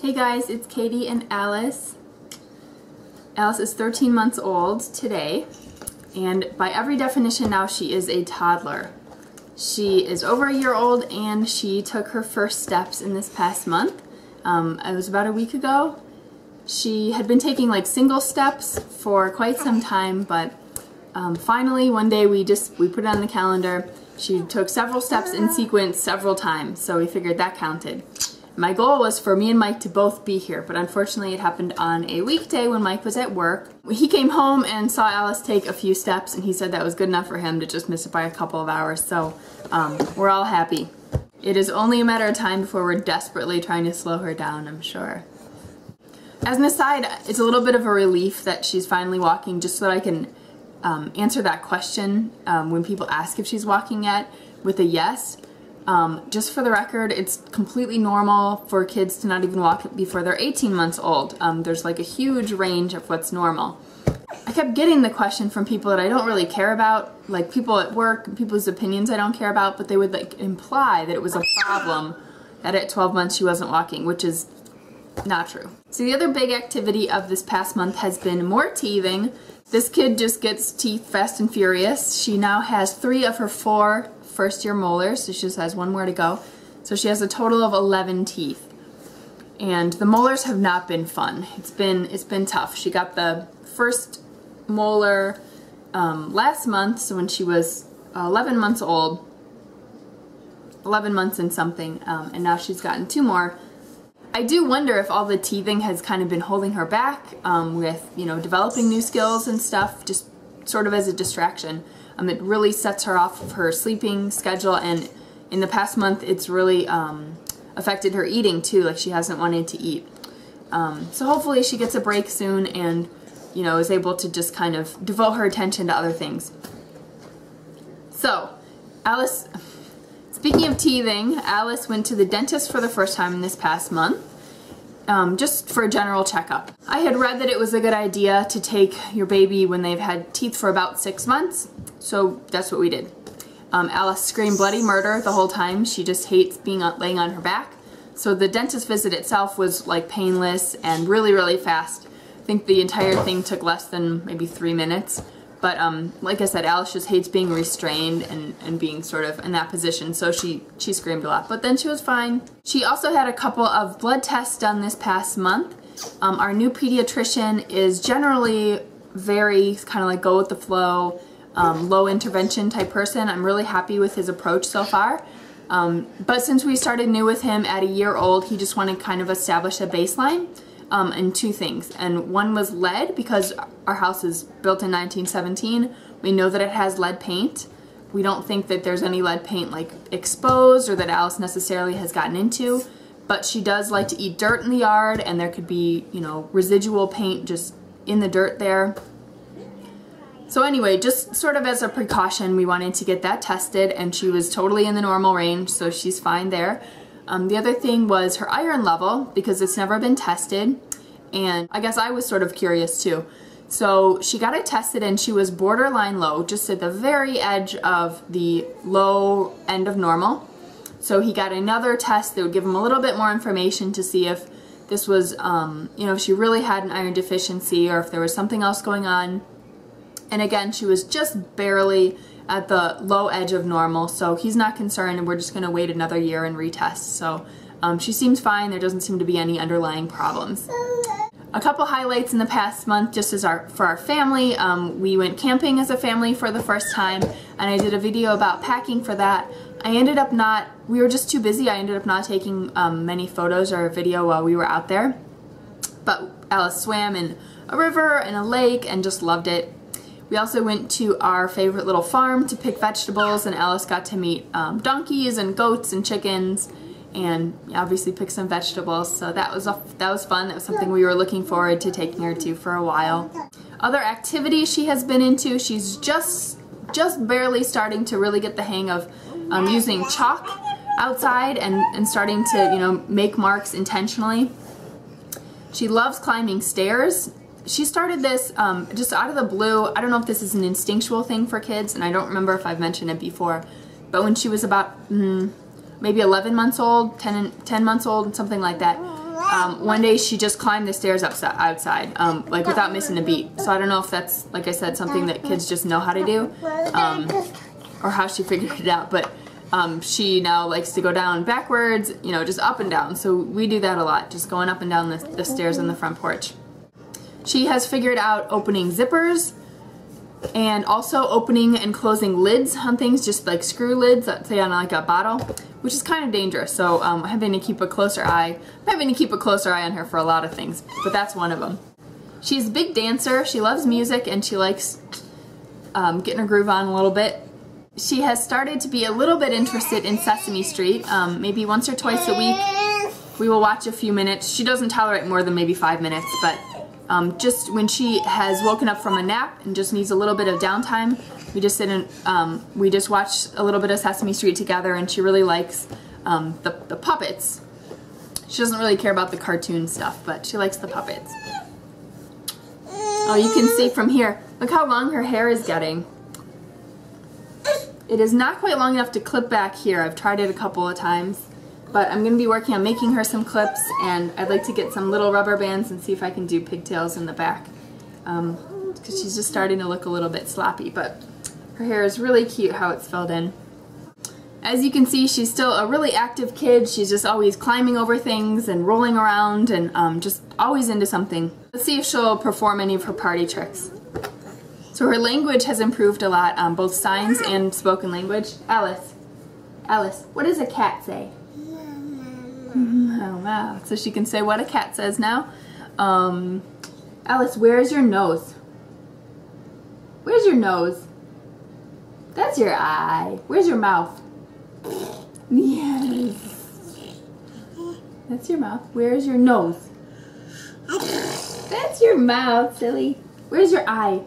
Hey guys, it's Katie and Alice. Alice is 13 months old today, and by every definition now she is a toddler. She is over a year old and she took her first steps in this past month. It was about a week ago. She had been taking like single steps for quite some time, but finally one day we put it on the calendar. She took several steps in sequence several times, so we figured that counted. My goal was for me and Mike to both be here, but unfortunately it happened on a weekday when Mike was at work. He came home and saw Alice take a few steps, and he said that was good enough for him to just miss it by a couple of hours, so we're all happy. It is only a matter of time before we're desperately trying to slow her down, I'm sure. As an aside, it's a little bit of a relief that she's finally walking, just so that I can answer that question when people ask if she's walking yet with a yes. Just for the record, it's completely normal for kids to not even walk before they're 18 months old. There's like a huge range of what's normal. I kept getting the question from people that I don't really care about, like people at work, people's opinions I don't care about, but they would like imply that it was a problem that at 12 months she wasn't walking, which is not true. So the other big activity of this past month has been more teething. This kid just gets teeth fast and furious. She now has 3 of her 4 first-year molars, so she just has 1 more to go. So she has a total of 11 teeth. And the molars have not been fun. It's been tough. She got the first molar last month, so when she was 11 months old, 11 months and something, and now she's gotten 2 more. I do wonder if all the teething has kind of been holding her back with, you know, developing new skills and stuff, just sort of as a distraction. It really sets her off of her sleeping schedule, and in the past month it's really affected her eating too, like she hasn't wanted to eat. So hopefully she gets a break soon and, you know, is able to just kind of devote her attention to other things. So, Alice, speaking of teething, Alice went to the dentist for the first time in this past month. Just for a general checkup. I had read that it was a good idea to take your baby when they've had teeth for about 6 months, so that's what we did. Alice screamed bloody murder the whole time. She just hates laying on her back. So the dentist visit itself was like painless and really, really fast. I think the entire thing took less than maybe 3 minutes. But like I said, Alice just hates being restrained and being sort of in that position, so she screamed a lot. But then she was fine. She also had a couple of blood tests done this past month. Our new pediatrician is generally very kind of like go with the flow, low intervention type person. I'm really happy with his approach so far. But since we started new with him at a year old, he just wanted to kind of establish a baseline. And 2 things, and one was lead, because our house is built in 1917. We know that it has lead paint. We don't think that there's any lead paint like exposed or that Alice necessarily has gotten into, but she does like to eat dirt in the yard, and there could be, you know, residual paint just in the dirt there. So anyway, just sort of as a precaution, we wanted to get that tested, and she was totally in the normal range, so she's fine there. The other thing was her iron level, because it's never been tested, and I guess I was sort of curious too. So she got it tested and she was borderline low, just at the very edge of the low end of normal. So he got another test that would give him a little bit more information to see if this was, you know, if she really had an iron deficiency or if there was something else going on. And again, she was just barely at the low edge of normal, so he's not concerned, and we're just going to wait another year and retest. So she seems fine. There doesn't seem to be any underlying problems. A couple highlights in the past month, just as for our family. We went camping as a family for the first time, and I did a video about packing for that. We were just too busy. I ended up not taking many photos or video while we were out there. But Alice swam in a river and a lake and just loved it. We also went to our favorite little farm to pick vegetables, and Alice got to meet donkeys and goats and chickens, and obviously pick some vegetables. So that was fun. That was something we were looking forward to taking her to for a while. Other activities she has been into, she's just barely starting to really get the hang of using chalk outside and starting to, you know, make marks intentionally. She loves climbing stairs. She started this just out of the blue. I don't know if this is an instinctual thing for kids, and I don't remember if I've mentioned it before, but when she was about maybe 11 months old, 10 months old, something like that, one day she just climbed the stairs outside, like without missing a beat. So I don't know if that's, like I said, something that kids just know how to do, or how she figured it out, but she now likes to go down backwards, you know, just up and down. So we do that a lot, just going up and down the stairs in the front porch. She has figured out opening zippers and also opening and closing lids on things, just like screw lids, let's say on like a bottle, which is kind of dangerous. So I'm having to keep a closer eye. I'm having to keep a closer eye on her for a lot of things, but that's one of them. She's a big dancer. She loves music and she likes getting her groove on a little bit. She has started to be a little bit interested in Sesame Street. Maybe once or twice a week we will watch a few minutes. She doesn't tolerate more than maybe 5 minutes, but just when she has woken up from a nap and just needs a little bit of downtime, we just sit and we just watch a little bit of Sesame Street together, and she really likes the puppets. She doesn't really care about the cartoon stuff, but she likes the puppets. Oh, you can see from here, look how long her hair is getting. It is not quite long enough to clip back here. I've tried it a couple of times, but I'm going to be working on making her some clips, and I'd like to get some little rubber bands and see if I can do pigtails in the back, because she's just starting to look a little bit sloppy, but her hair is really cute how it's filled in. As you can see, she's still a really active kid. She's just always climbing over things and rolling around and just always into something. Let's see if she'll perform any of her party tricks. So her language has improved a lot, both signs and spoken language. Alice, what does a cat say? Oh wow, so she can say what a cat says now. Alice, where's your nose? Where's your nose? That's your eye. Where's your mouth? Yes. That's your mouth. Where's your nose? That's your mouth, silly. Where's your eye?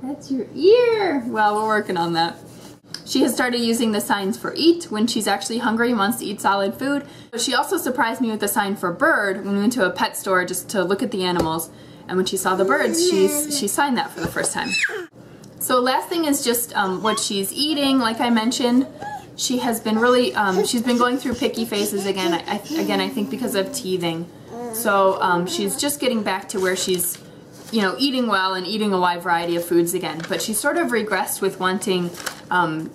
That's your ear. Well, we're working on that. She has started using the signs for eat when she's actually hungry and wants to eat solid food. But she also surprised me with the sign for bird when we went to a pet store just to look at the animals. And when she saw the birds, she signed that for the first time. So last thing is just what she's eating. Like I mentioned, she has been really, she's been going through picky phases again. I think because of teething. So she's just getting back to where she's, you know, eating well and eating a wide variety of foods again. But she sort of regressed with wanting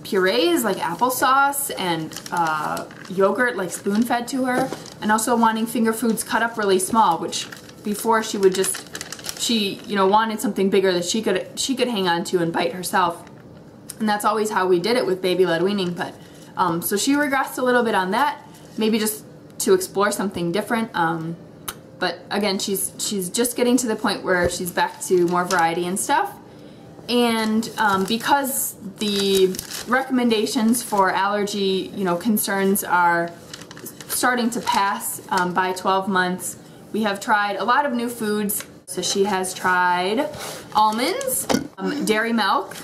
purees like applesauce and yogurt like spoon-fed to her, and also wanting finger foods cut up really small, which before she would just, she, you know, wanted something bigger that she could hang on to and bite herself. And that's always how we did it with baby-led weaning. But so she regressed a little bit on that, maybe just to explore something different. But again, she's just getting to the point where she's back to more variety and stuff. And because the recommendations for allergy, you know, concerns are starting to pass by 12 months, we have tried a lot of new foods. So she has tried almonds, dairy milk,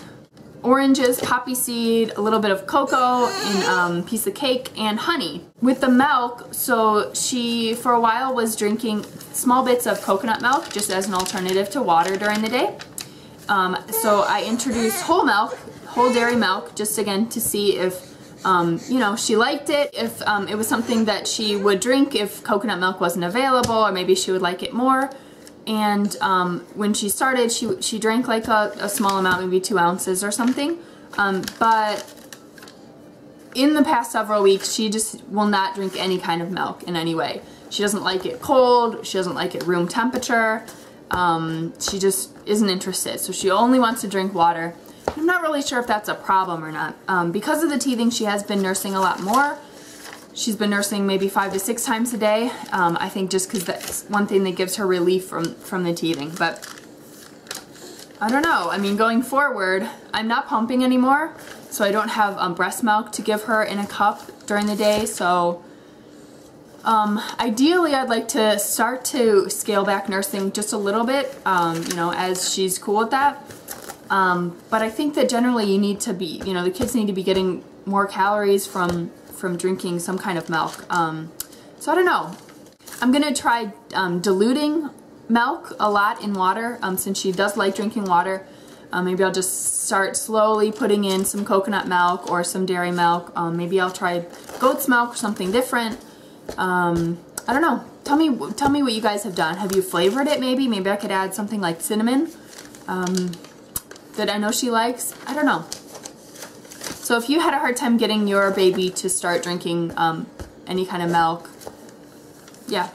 oranges, poppy seed, a little bit of cocoa in a piece of cake, and honey. With the milk, so she for a while was drinking small bits of coconut milk just as an alternative to water during the day. So I introduced whole milk, whole dairy milk, just again to see if you know, she liked it, if it was something that she would drink if coconut milk wasn't available, or maybe she would like it more. And when she started, she drank like a small amount, maybe 2 ounces or something. But in the past several weeks, she just will not drink any kind of milk in any way. She doesn't like it cold. She doesn't like it room temperature. She just isn't interested. So she only wants to drink water. I'm not really sure if that's a problem or not. Because of the teething, she has been nursing a lot more. She's been nursing maybe 5 to 6 times a day. I think just because that's one thing that gives her relief from the teething. But I don't know. I mean, going forward, I'm not pumping anymore, so I don't have breast milk to give her in a cup during the day. So ideally, I'd like to start to scale back nursing just a little bit, you know, as she's cool with that. But I think that generally you need to be, you know, the kids need to be getting more calories from drinking some kind of milk. So I don't know. I'm gonna try diluting milk a lot in water, since she does like drinking water. Maybe I'll just start slowly putting in some coconut milk or some dairy milk. Maybe I'll try goat's milk or something different. I don't know. Tell me what you guys have done. Have you flavored it maybe? Maybe I could add something like cinnamon that I know she likes. I don't know. So if you had a hard time getting your baby to start drinking any kind of milk, yeah,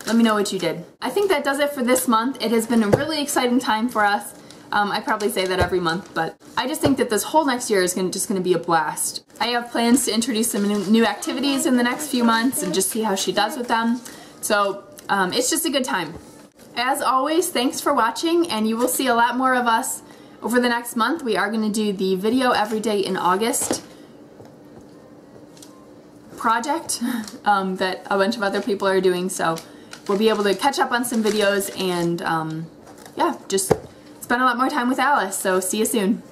let me know what you did. I think that does it for this month. It has been a really exciting time for us. I probably say that every month, but I just think that this whole next year is just going to be a blast. I have plans to introduce some new activities in the next few months and just see how she does with them. So it's just a good time. As always, thanks for watching, and you will see a lot more of us over the next month. We are going to do the video every day in August project that a bunch of other people are doing, so we'll be able to catch up on some videos and yeah, just spend a lot more time with Alice. So see you soon.